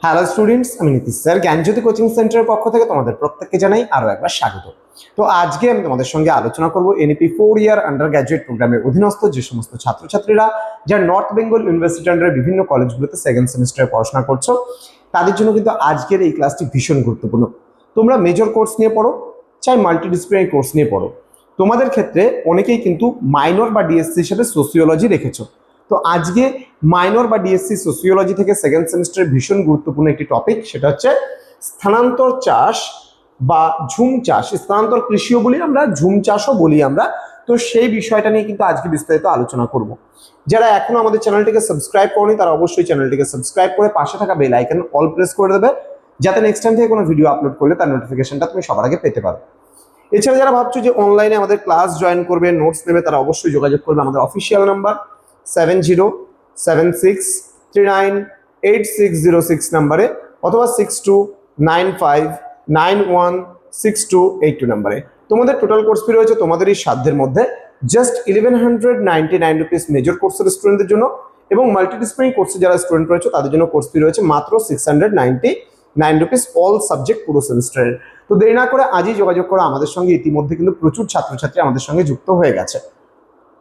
Hello students, আমি Nitish sir জ্ঞানজ্যোতি coaching সেন্টারের পক্ষ থেকে তোমাদের প্রত্যেককে জানাই আরো একবার স্বাগত। তো আজকে আমি তোমাদের সঙ্গে আলোচনা করব এনইপি 4 ইয়ার আন্ডার গ্র্যাজুয়েট প্রোগ্রামের অধীনস্থ যে সমস্ত ছাত্রছাত্রীরা যারা নর্থ বেঙ্গল ইউনিভার্সিটি আন্ডারের বিভিন্ন কলেজগুলোতে সেকেন্ড সেমিস্টারে পড়াশোনা করছো, তাদের জন্য কিন্তু আজকের এই ক্লাসটি ভীষণ গুরুত্বপূর্ণ। তোমরা মেজর কোর্স নিয়ে পড়ো, চাই মাল্টিডিসিপ্লিনারি কোর্স নিয়ে পড়ো, তোমাদের ক্ষেত্রে অনেকেই কিন্তু মাইনর বা ডিএসসি হিসেবে সোসিওলজি রেখেছো। তো আজকে মাইনর বা ডিএসসি সোসিওলজি থেকে সেকেন্ড সেমিস্টারের ভীষণ গুরুত্বপূর্ণ একটি টপিক, সেটা হচ্ছে স্থানান্তর চাষ বা ঝুম চাষ। স্থানান্তর কৃষিও বলি আমরা, ঝুম চাষও বলি আমরা। তো সেই বিষয়টা নিয়ে কিন্তু আজকে বিস্তারিত আলোচনা করব। যারা এখনো আমাদের চ্যানেলটিকে সাবস্ক্রাইব করনি তারা অবশ্যই চ্যানেলটিকে সাবস্ক্রাইব করে পাশে থাকা বেল আইকন অল প্রেস করে দেবে, যাতে নেক্সট টাইম থেকে কোনো ভিডিও আপলোড করলে তার নোটিফিকেশনটা তুমি সবার আগে পেতে পারো। এছাড়া যারা ভাবছো যে অনলাইনে আমাদের ক্লাস জয়েন করবে, নোটস নেবে, তারা অবশ্যই যোগাযোগ করবে আমাদের অফিসিয়াল নাম্বার 7076398606 নাম্বারে, অথবা 6295916282 নাম্বারে। তোমাদের টোটাল কোর্স ফি রয়েছে তোমাদের এই সাধ্যের মধ্যে জাস্ট 1199 রুপিস মেজর কোর্সের স্টুডেন্টদের জন্য, এবং মাল্টিডিসিপ্লিনারি কোর্সে যারা স্টুডেন্ট রয়েছে তাদের জন্য কোর্স ফি রয়েছে মাত্র 699 রুপিস অল সাবজেক্ট পুরো সেমিস্টারের। তো দেরি না করে আজই যোগাযোগ করো আমাদের সঙ্গে। ইতিমধ্যে কিন্তু প্রচুর ছাত্রছাত্রী আমাদের সঙ্গে যুক্ত হয়ে গেছে।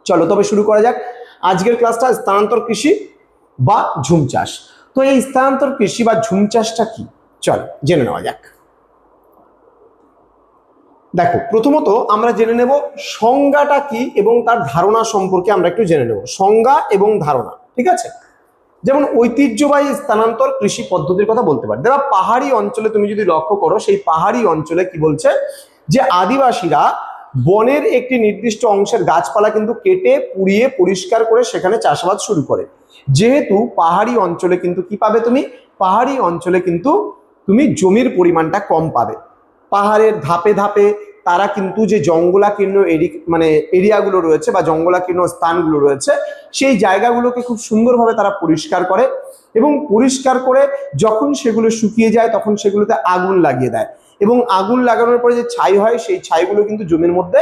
চলো তবে শুরু করা যাক আজকের ক্লাসটা, স্থানান্তর কৃষি বা ঝুম চাষ। তো এই স্থানান্তর কৃষি বা ঝুম চাষটা কি, চল জেনে নেওয়া যাক। দেখো, প্রথমত আমরা জেনে নেব সংজ্ঞাটা কি এবং তার ধারণা সম্পর্কে আমরা একটু জেনে নেব, সংজ্ঞা এবং ধারণা, ঠিক আছে? যেমন ঐতিহ্যবাহী স্থানান্তর কৃষি পদ্ধতির কথা বলতে পারি। দেখো, পাহাড়ি অঞ্চলে তুমি যদি লক্ষ্য করো, সেই পাহাড়ি অঞ্চলে কি বলছে যে আদিবাসীরা বনের একটি নির্দিষ্ট অংশের গাছপালা কিন্তু কেটে পুড়িয়ে পরিষ্কার করে সেখানে চাষাবাদ শুরু করে। যেহেতু পাহাড়ি অঞ্চলে কিন্তু কি পাবে তুমি, পাহাড়ি অঞ্চলে কিন্তু তুমি জমির পরিমাণটা কম পাবে। পাহাড়ের ধাপে ধাপে তারা কিন্তু যে জঙ্গলাকীর্ণ এরিয়াগুলো রয়েছে বা জঙ্গলাকীর্ণ স্থানগুলো রয়েছে, সেই জায়গাগুলোকে খুব সুন্দরভাবে তারা পরিষ্কার করে, এবং পরিষ্কার করে যখন সেগুলো শুকিয়ে যায় তখন সেগুলোতে আগুন লাগিয়ে দেয়, এবং আগুন লাগানোর পরে যে ছাই হয় সেই ছাইগুলো কিন্তু জমির মধ্যে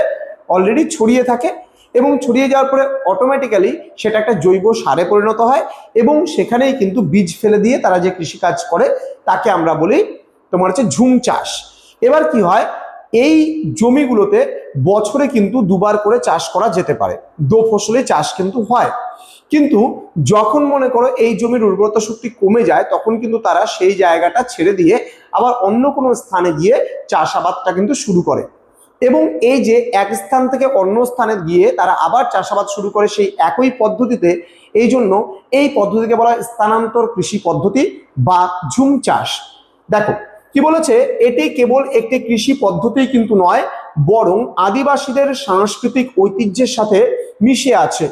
অলরেডি ছড়িয়ে থাকে, এবং ছড়িয়ে যাওয়ার পরে অটোমেটিক্যালি সেটা একটা জৈব সারে পরিণত হয়, এবং সেখানেই কিন্তু বীজ ফেলে দিয়ে তারা যে কৃষিকাজ করে তাকে আমরা বলি তোমার হচ্ছে ঝুম চাষ। এবার কি হয়, এই জমিগুলোতে বছরে কিন্তু দুবার করে চাষ করা যেতে পারে, দো ফসলি চাষ কিন্তু হয়। কিন্তু যখন মনে করো এই জমির উর্বরতা শক্তি কমে যায়, তখন কিন্তু তারা সেই জায়গাটা ছেড়ে দিয়ে আবার অন্য কোনো স্থানে গিয়ে চাষাবাদটা কিন্তু শুরু করে, এবং এই যে এক স্থান থেকে অন্য স্থানে গিয়ে তারা আবার চাষাবাদ শুরু করে সেই একই পদ্ধতিতে, এই জন্য এই পদ্ধতিকে বলা হয় স্থানান্তর কৃষি পদ্ধতি বা ঝুম চাষ। দেখো কি বলেছে, এটি কেবল একটি কৃষি পদ্ধতি কিন্তু নয়, বরং আদিবাসীদের সাংস্কৃতিক ঐতিহ্যের সাথে মিশে আছে।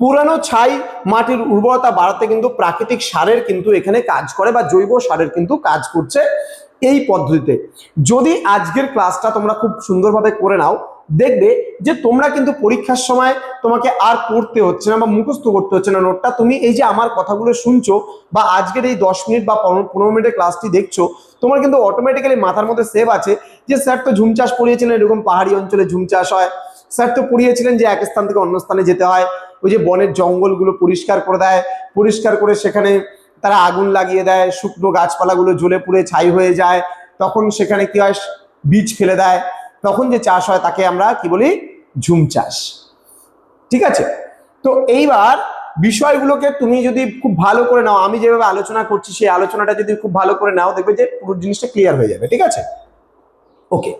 পুরানো ছাই মাটির উর্বরতা বাড়াতে কিন্তু প্রাকৃতিক সারের কিন্তু এখানে কাজ করে, বা জৈব সারের কিন্তু কাজ করছে এই পদ্ধতিতে। যদি আজকের ক্লাসটা তোমরা খুব সুন্দরভাবে করে নাও, দেখবে যে তোমরা কিন্তু পরীক্ষার সময় তোমাকে আর পড়তে হচ্ছে না বা মুখস্থ করতে হচ্ছে না নোটটা। তুমি এই যে আমার কথাগুলো শুনছো বা আজকের এই 10 মিনিট বা 15 মিনিটের ক্লাসটি দেখছো, তোমার কিন্তু অটোমেটিক্যালি মাথার মধ্যে সেভ আছে যে স্যার তো ঝুম চাষ পড়িয়েছিলেন, এরকম পাহাড়ি অঞ্চলে ঝুম চাষ হয়। স্যার তো পড়িয়েছিলেন যে এক স্থান থেকে অন্য স্থানে যেতে হয়, ওই যে বনের জঙ্গলগুলো পরিষ্কার করে দেয়, পরিষ্কার করে সেখানে তারা আগুন লাগিয়ে দেয়, শুকনো গাছপালাগুলো জ্বলে পুড়ে ছাই হয়ে যায়, তখন সেখানে কি হয়, বীজ ফেলে দেয়, তখন যে চাষ হয় তাকে আমরা কি বলি, ঝুম চাষ। ঠিক আছে? তো এইবার বিষয়গুলোকে তুমি যদি খুব ভালো করে নাও, আমি যেভাবে আলোচনা করছি সেই আলোচনাটা যদি খুব ভালো করে নাও, দেখবে যে পুরো জিনিসটা ক্লিয়ার হয়ে যাবে। ঠিক আছে? ওকে।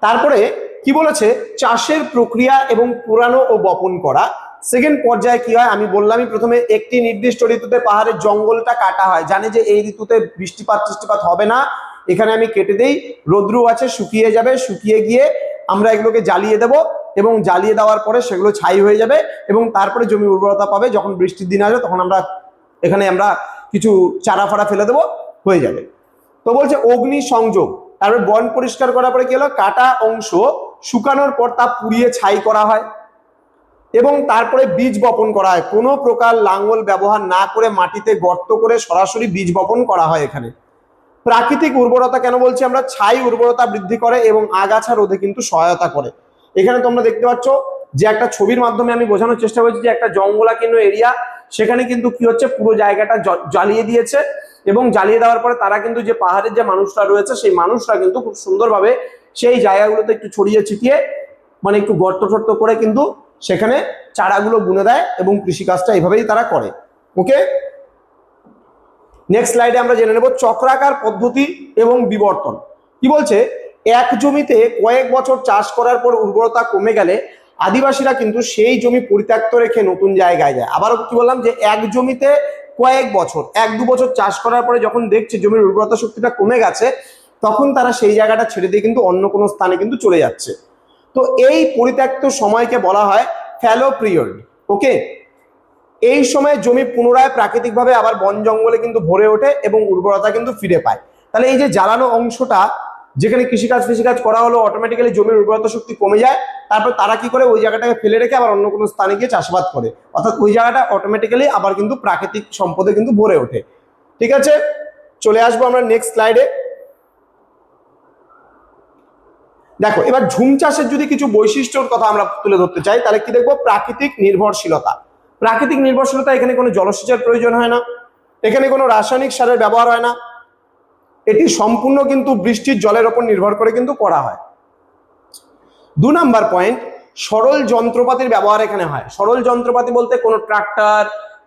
তারপরে কি বলেছে, চাষের প্রক্রিয়া এবং পুরানো ও বপন করা। সেকেন্ড পর্যায়ে কি হয়, আমি বললামই প্রথমে, একটি নির্দিষ্ট ঋতুতে পাহাড়ের জঙ্গলটা কাটা হয়, জানে যে এই ঋতুতে বৃষ্টিপাত হবে না, এখানে আমি কেটে দেই, রৌদ্র আছে, শুকিয়ে যাবে, শুকিয়ে গিয়ে আমরা এগুলোকে জ্বালিয়ে দেব, এবং জ্বালিয়ে দেওয়ার পরে সেগুলো ছাই হয়ে যাবে, এবং তারপরে জমি উর্বরতা পাবে, যখন বৃষ্টির দিন আসবে তখন আমরা এখানে কিছু চারা ফাড়া ফেলে দেবো, হয়ে যাবে। তো বলছে অগ্নি সংযোগ, তারপরে বন পরিষ্কার করার পরে কি হলো, কাটা অংশ শুকানোর পর তা পুড়িয়ে ছাই করা হয়, এবং তারপরে বীজ বপন করা হয়। কোনো প্রকার লাঙ্গল ব্যবহার না করে মাটিতে গর্ত করে সরাসরি বীজ বপন করা হয়। এখানে প্রাকৃতিক উর্বরতা কেন বলছি আমরা, ছাই উর্বরতা বৃদ্ধি করে এবং আগাছা রোধে কিন্তু সহায়তা করে। এখানে তোমরা দেখতে পাচ্ছ যে একটা ছবির মাধ্যমে আমি বোঝানোর চেষ্টা করছি যে একটা জঙ্গলাকীর্ণ এরিয়া, সেখানে কিন্তু কি হচ্ছে, পুরো জায়গাটা জ্বালিয়ে দিয়েছে, এবং জ্বালিয়ে দেওয়ার পরে তারা কিন্তু যে পাহাড়ের যে মানুষরা রয়েছে সেই মানুষরা কিন্তু খুব সুন্দরভাবে সেই জায়গাগুলোতে একটু ছড়িয়ে ছিটিয়ে মানে একটু গর্ত টর্ত করে কিন্তু সেখানে চারাগুলো বুনে দেয় এবং কৃষিকাজটা এইভাবেই তারা করে। ওকে, নেক্সট স্লাইডে আমরা জেনে নেব চক্রাকার পদ্ধতি এবং বিবর্তন। কি বলছে, এক জমিতে কয়েক বছর চাষ করার পর উর্বরতা কমে গেলে আদিবাসীরা কিন্তু সেই জমি পরিত্যক্ত রেখে নতুন জায়গায় যায়। আবারও কি বললাম যে এক জমিতে কয়েক বছর, 1-2 বছর চাষ করার পরে যখন দেখছে জমির উর্বরতা শক্তিটা কমে গেছে, তখন তারা সেই জায়গাটা ছেড়ে দিয়ে কিন্তু অন্য কোনো স্থানে কিন্তু চলে যাচ্ছে। তো এই পরিত্যক্ত সময়কে বলা হয় ফ্যালো পিরিয়ড। ওকে, এই সময় জমি পুনরায় প্রাকৃতিকভাবে আবার বন জঙ্গলে কিন্তু ভরে ওঠে এবং উর্বরতা কিন্তু ফিরে পায়। তাহলে এই যে জ্বালানো অংশটা যেখানে কৃষিকাজ করা হলো, অটোমেটিক্যালি জমির উর্বরতা শক্তি কমে যায়, তারপর তারা কি করে ওই জায়গাটাকে ফেলে রেখে আবার অন্য কোনো স্থানে গিয়ে চাষাবাদ করে, অর্থাৎ ওই জায়গাটা অটোমেটিক্যালি আবার কিন্তু প্রাকৃতিক সম্পদে কিন্তু ভরে ওঠে। ঠিক আছে, চলে আসবো আমরা নেক্সট স্লাইডে। দেখো এবার ঝুম চাষের যদি কিছু বৈশিষ্ট্যর কথা আমরা তুলে ধরতে চাই, তাহলে কি দেখবো, প্রাকৃতিক নির্ভরশীলতা। প্রাকৃতিক নির্ভরশীলতা, এখানে কোনো জলসেচের প্রয়োজন হয় না, এখানে কোনো রাসায়নিক সারের ব্যবহার হয় না, এটি সম্পূর্ণ কিন্তু বৃষ্টির জলের উপর নির্ভর করে কিন্তু করা হয়। 2 নাম্বার পয়েন্ট, সরল যন্ত্রপাতির ব্যবহার এখানে হয়। সরল যন্ত্রপাতি বলতে কোনো ট্রাক্টর,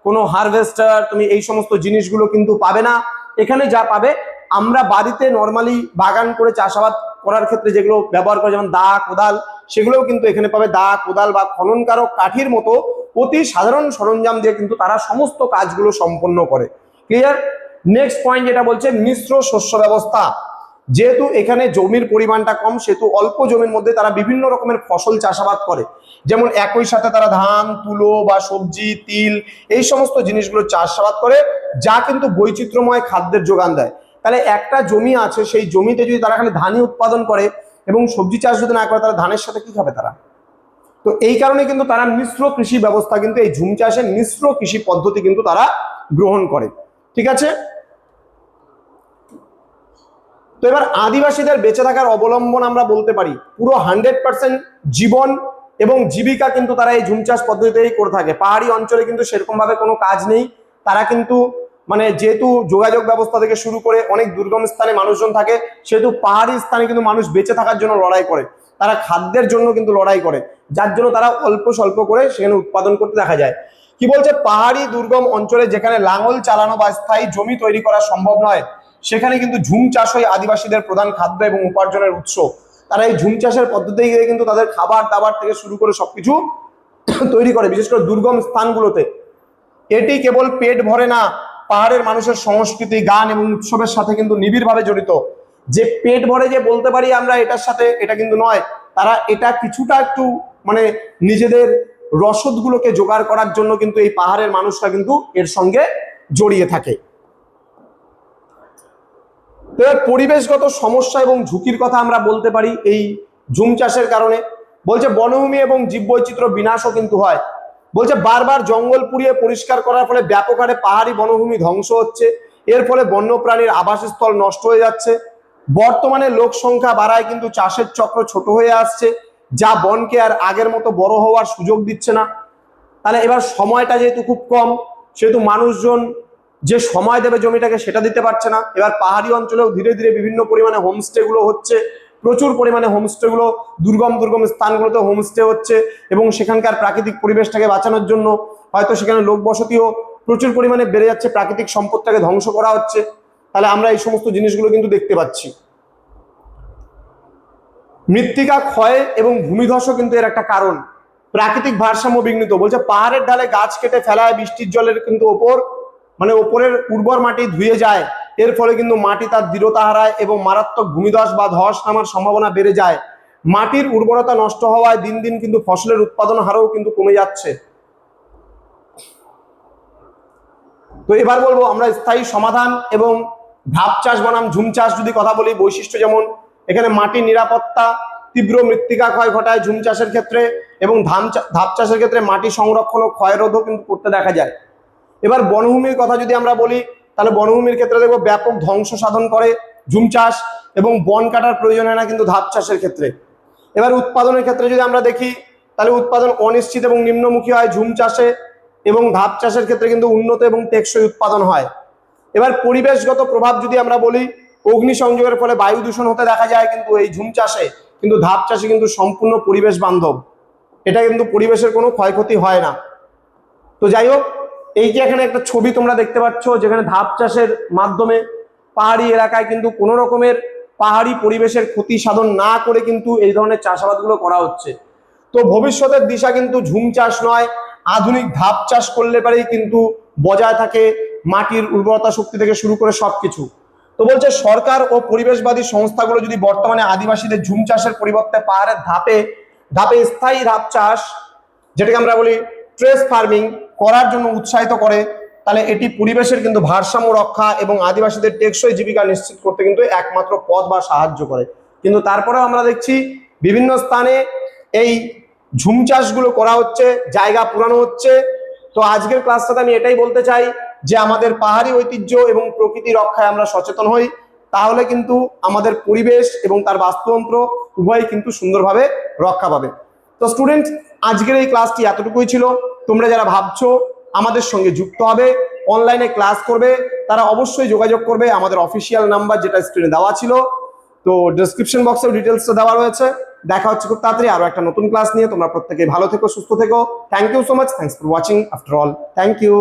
কোনো হারভেস্টার, তুমি এই সমস্ত জিনিসগুলো কিন্তু পাবে না। এখানে যা পাবে, আমরা বাড়িতে নর্মালি বাগান করে চাষাবাদ করার ক্ষেত্রে যেগুলো ব্যবহার করে, যেমন দা, কোদাল, সেগুলোও কিন্তু এখানে পাবে। দা, কোদাল বা খননকারক কাঠির মতো অতি সাধারণ সরঞ্জাম দিয়ে কিন্তু তারা সমস্ত কাজগুলো সম্পন্ন করে। ক্লিয়ার? নেক্সট পয়েন্ট যেটা বলছে মিশ্র শস্য ব্যবস্থা। যেহেতু এখানে জমির পরিমাণটা কম, সেহেতু অল্প জমির মধ্যে তারা বিভিন্ন রকমের ফসল চাষাবাদ করে, যেমন একই সাথে তারা ধান, তুলো বা সবজি, তিল, এই সমস্ত জিনিসগুলো চাষাবাদ করে, যা কিন্তু বৈচিত্র্যময় খাদ্যের যোগান দেয়। তাহলে একটা জমি আছে, সেই জমিতে যদি তারা খালি ধানই উৎপাদন করে এবং সবজি চাষ যদি না করে, তারা ধানের সাথে কি খাবে তারা? তো এই কারণে কিন্তু তারা মিশ্র কৃষি ব্যবস্থা, কিন্তু এই ঝুম চাষের মিশ্র কৃষি পদ্ধতি কিন্তু তারা গ্রহণ করে। ঠিক আছে, তো এবার আদিবাসীদের বেঁচে থাকার অবলম্বন আমরা বলতে পারি পুরো 100% জীবন এবং জীবিকা কিন্তু তারা এই ঝুম চাষ পদ্ধতিতেই করে থাকে। পাহাড়ি অঞ্চলে কিন্তু সেরকম ভাবে কোনো কাজ নেই, তারা কিন্তু মানে যেহেতু যোগাযোগ ব্যবস্থা থেকে শুরু করে অনেক দুর্গম স্থানে মানুষজন থাকে, সেহেতু পাহাড়ি স্থানে কিন্তু মানুষ বেঁচে থাকার জন্য লড়াই করে, তারা খাদ্যের জন্য কিন্তু লড়াই করে, যার জন্য তারা অল্প স্বল্প করে সেখানে উৎপাদন করতে দেখা যায়। কি বলছে, পাহাড়ি দুর্গম অঞ্চলে যেখানে লাঙল চালানো বা স্থায়ী জমি তৈরি করা সম্ভব নয়, সেখানে কিন্তু ঝুম চাষ হয় আদিবাসীদের প্রধান খাদ্য এবং উপার্জনের উৎস। তারা এই ঝুম চাষের পদ্ধতি কিন্তু তাদের খাবার দাবার থেকে শুরু করে সবকিছু তৈরি করে, বিশেষ করে দুর্গম স্থানগুলোতে। এটি কেবল পেট ভরে না, পাহাড়ের মানুষের সংস্কৃতি, গান এবং উৎসবের সাথে কিন্তু নিবিড়ভাবে জড়িত। যে পেট ভরে যে বলতে পারি আমরা এটার সাথে, এটা কিন্তু নয়, তারা এটা কিছুটা একটু মানে নিজেদের রসদগুলোকে জোগাড় করার জন্য কিন্তু এই পাহাড়ের মানুষরা কিন্তু এর সঙ্গে জড়িয়ে থাকে। পরিবেশগত সমস্যা এবং ঝুঁকির কথা আমরা বলতে পারি এই ঝুম চাষের কারণে। বলছে বনভূমি এবং জীববৈচিত্র্য বিনাশও কিন্তু হয়। বলছে বারবার জঙ্গল পুড়িয়ে পরিষ্কার করার ফলে ব্যাপক হারে পাহাড়ি বনভূমি ধ্বংস হচ্ছে, এর ফলে বন্যপ্রাণীর আবাসস্থল নষ্ট হয়ে যাচ্ছে। বর্তমানে লোক সংখ্যা বাড়ায় কিন্তু চাষের চক্র ছোট হয়ে আসছে, যা বনকে আর আগের মতো বড় হওয়ার সুযোগ দিচ্ছে না। তাহলে এবার সময়টা যেহেতু খুব কম, সেহেতু মানুষজন যে সময় দেবে জমিটাকে সেটা দিতে পারছে না। এবার পাহাড়ি অঞ্চলেও ধীরে ধীরে বিভিন্ন পরিমাণে হোমস্টে গুলো হচ্ছে, প্রচুর পরিমাণে হোমস্টে গুলো দুর্গম দুর্গম স্থানগুলোতে হোমস্টে হচ্ছে, এবং সেখানকার প্রাকৃতিক পরিবেশটাকে বাঁচানোর জন্য হয়তো সেখানে লোক বসতিও প্রচুর পরিমাণে বেড়ে যাচ্ছে, প্রাকৃতিক সম্পদটাকে ধ্বংস করা হচ্ছে। তাহলে আমরা এই সমস্ত জিনিসগুলো কিন্তু দেখতে পাচ্ছি। মৃত্তিকা ক্ষয় এবং ভূমিধসও কিন্তু এর একটা কারণ। প্রাকৃতিক ভারসাম্য বিঘ্নিত। বলছে পাহাড়ের ঢালে গাছ কেটে ফেলায় বৃষ্টির জলের কিন্তু ওপরের উর্বর মাটি ধুয়ে যায়, এর ফলে কিন্তু মাটি তার দৃঢ়তা হারায় এবং মারাত্মক ভূমিধস বা ধস নামার সম্ভাবনা বেড়ে যায়। মাটির উর্বরতা নষ্ট হওয়ায় দিন দিন কিন্তু ফসলের উৎপাদন হারও কিন্তু কমে যাচ্ছে। তো এবার বলবো আমরা স্থায়ী সমাধান এবং ধাপ চাষ বনাম ঝুম চাষ যদি কথা বলি, বৈশিষ্ট্য যেমন এখানে মাটির নিরাপত্তা, তীব্র মৃত্তিকা ক্ষয় ঘটায় ঝুম চাষের ক্ষেত্রে, এবং ধাপ চাষের ক্ষেত্রে মাটি সংরক্ষণ ও ক্ষয়রোধও কিন্তু করতে দেখা যায়। এবার বনভূমির কথা যদি আমরা বলি, তাহলে বনভূমির ক্ষেত্রে দেখবো ব্যাপক ধ্বংস সাধন করে ঝুম চাষ, এবং বন কাটার প্রয়োজন হয় না কিন্তু ধাপ চাষের ক্ষেত্রে। এবার উৎপাদনের ক্ষেত্রে যদি আমরা দেখি, তাহলে উৎপাদন অনিশ্চিত এবং নিম্নমুখী হয় ঝুম চাষে, এবং ধাপ চাষের ক্ষেত্রে কিন্তু উন্নত এবং টেকসই উৎপাদন হয়। এবার পরিবেশগত প্রভাব যদি আমরা বলি, অগ্নিসংযোগের ফলে বায়ু দূষণ হতে দেখা যায়, কিন্তু এই ঝুম চাষে কিন্তু ধাপ চাষে কিন্তু সম্পূর্ণ পরিবেশ বান্ধব, এটা কিন্তু পরিবেশের কোনো ক্ষয়ক্ষতি হয় না। তো যাই হোক, এই যে এখানে একটা ছবি তোমরা দেখতে পাচ্ছ, যেখানে ধাপ চাষের মাধ্যমে পাহাড়ি এলাকায় কিন্তু কোনো রকমের পাহাড়ি পরিবেশের ক্ষতি সাধন না করে কিন্তু এই ধরনের চাষাবাদগুলো করা হচ্ছে। তো ভবিষ্যতের দিশা কিন্তু ঝুম চাষ নয়, আধুনিক ধাপ চাষ করলে পারেই কিন্তু বজায় থাকে মাটির উর্বরতা শক্তি থেকে শুরু করে সবকিছু। তো বলছে সরকার ও পরিবেশবাদী সংস্থাগুলো যদি বর্তমানে আদিবাসীদের ঝুম চাষের পরিবর্তে পাহাড়ের ধাপে ধাপে স্থায়ী ধাপ চাষ, যেটাকে আমরা বলি ট্রেস ফার্মিং, করার জন্য উৎসাহিত করে, তাহলে এটি পরিবেশের কিন্তু ভারসাম্য রক্ষা এবং আদিবাসীদের টেকসই জীবিকা নিশ্চিত করতে কিন্তু একমাত্র পথ বা সাহায্য করে। কিন্তু তারপরেও আমরা দেখছি বিভিন্ন স্থানে এই ঝুম চাষগুলো করা হচ্ছে, জায়গা পুরানো হচ্ছে। তো আজকের ক্লাসটাতে আমি এটাই বলতে চাই যে আমাদের পাহাড়ি ঐতিহ্য এবং প্রকৃতি রক্ষায় আমরা সচেতন হই, তাহলে কিন্তু আমাদের পরিবেশ এবং তার বাস্তুতন্ত্র উভয় কিন্তু সুন্দরভাবে রক্ষা পাবে। তো স্টুডেন্ট, আজকের এই ক্লাসটি এতটুকুই ছিল। তোমরা যারা ভাবছো আমাদের সঙ্গে যুক্ত হবে, অনলাইনে ক্লাস করবে, তারা অবশ্যই যোগাযোগ করবে আমাদের অফিসিয়াল নাম্বার যেটা স্ক্রিনে দেওয়া ছিল। তো ডেসক্রিপশন বক্সেও ডিটেলসটা দেওয়া রয়েছে। দেখা হচ্ছে খুব তাড়াতাড়ি আরো একটা নতুন ক্লাস নিয়ে। তোমরা প্রত্যেকেই ভালো থেকো, সুস্থ থেকো। Thank you so much. Thanks for watching after all. Thank you.